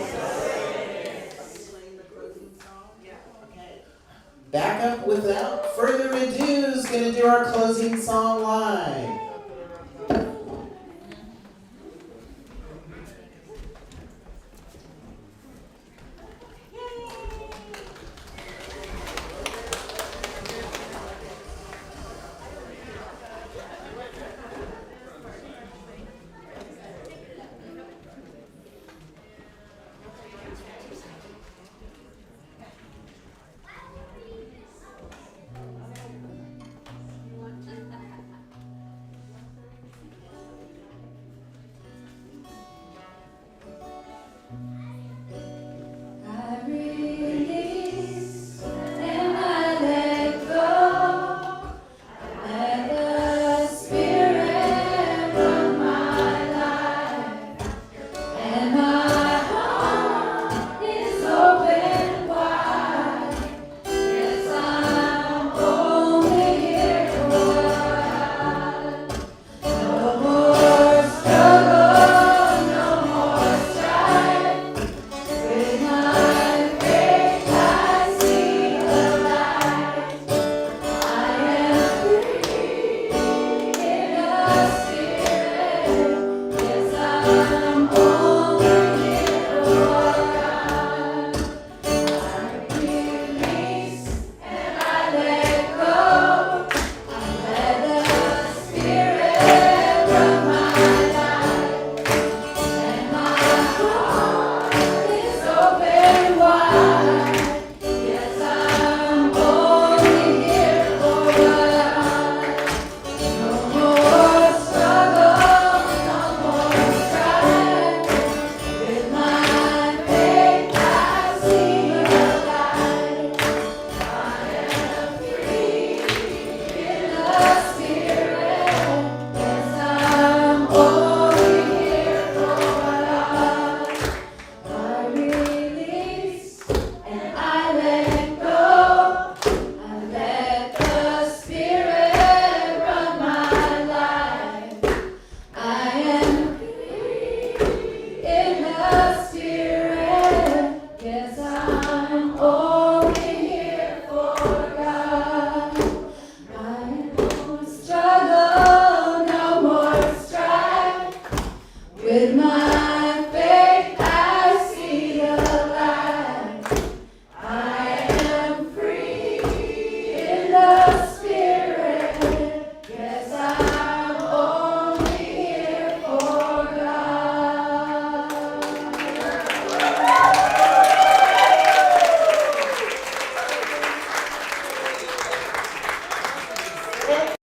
Back up without further ado is going to do our closing song live. Well,